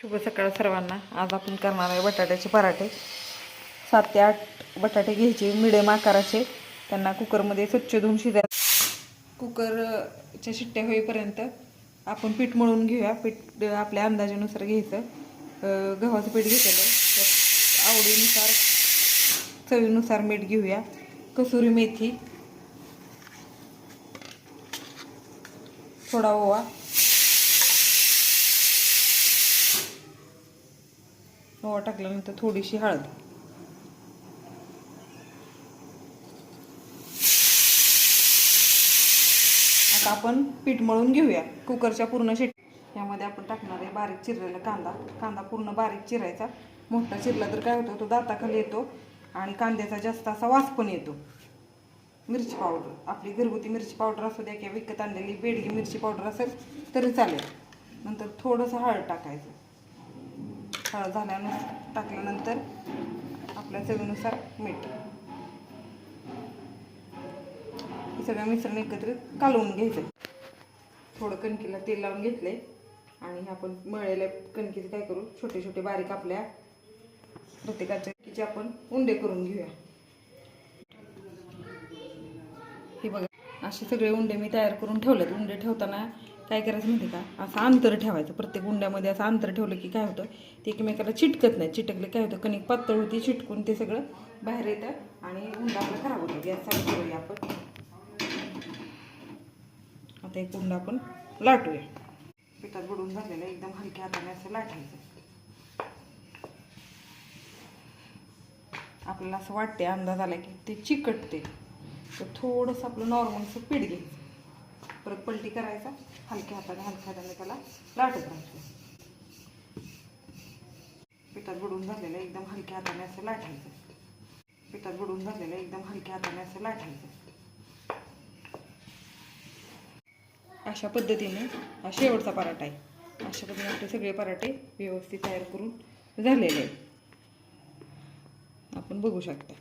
शुभ सकाळ सर्वांना। आज आपण करणार आहे बटाट्याचे पराठे। 7 ते 8 बटाटे घ्यायचे मिडियम आकाराचे, त्यांना कुकरमध्ये स्वच्छ धुवून शिजायचे। कुकरच्या शिट्ट्या होईपर्यंत आपण पीठ मळून घेऊया। पीठ आपल्या अंदाजानुसार घ्यायचं। गव्हाचं पीठ घेतलं, त्यात आवडीनुसार चवीनुसार मीठ घेऊया, कसुरी मेथी, थोडा ओवा, ओवा टाकल्यानंतर थोडीशी हळद। आता आपण पीठ मळून घेऊया। कुकरच्या पूर्ण शिट्ट्या यामध्ये आपण टाकणार आहे बारीक चिरलेला कांदा। कांदा पूर्ण बारीक चिरायचा। मोठा चिरला तर काय होतं, तो दाताखाली येतो आणि कांद्याचा जास्त असा वास पण येतो। मिरची पावडर, आपली घरगुती मिरची पावडर असू द्या किंवा विकत आणलेली बेडगी मिरची पावडर असेल तरी चालेल। नंतर थोडंसं हळद टाकायचं। हळद टाकल्यानंतर आपल्या चवीनुसार मीठ, हे सगळं मिश्रण एकत्रित कालवून घ्यायचं। थोडं कणकीला तेल लावून घेतले आणि आपण मळलेल्या कणकीचे काय करू, छोटे छोटे बारीक आपल्या प्रत्येकाचे आपण उंडे करून घेऊया। हे बघा, असे सगळे उंडे मी तयार करून ठेवलेत। उंडे ठेवताना काय करायचं माहिती का, असं अंतर ठेवायचं। प्रत्येक उंड्यामध्ये असं अंतर ठेवलं की काय होतं, ते एकमेकाला चिटकत नाही। चिटकले काय होतं, कणिक पातळ होती, चिटकून ते सगळं बाहेर येतं आणि उंडा आपला खराब होतो। गॅस चालू करूया आपण। आता एक उंडा आपण लाटूया। पिठात बुडून झालेलं एकदम हलक्या हाताने असं लाटायचं। आपल्याला असं वाटते, अंदाज आला की ते चिकटते, तर थोडंसं आपलं नॉर्मलचं पीठ घ्यायचं, परत पलटी करायचा, हलक्या हाताने त्याला लाटत राहायचं। पिठात बुडून झालेलं एकदम हलक्या हाताने असं लाटायचं। पिठात बुडून झालेलं एकदम हलक्या हाताने असं लाटायचं। अशा पद्धतीने हा शेवटचा पराठा आहे। अशा पद्धतीने आपले सगळे पराठे व्यवस्थित तयार करून झालेले आहेत, आपण बघू शकता।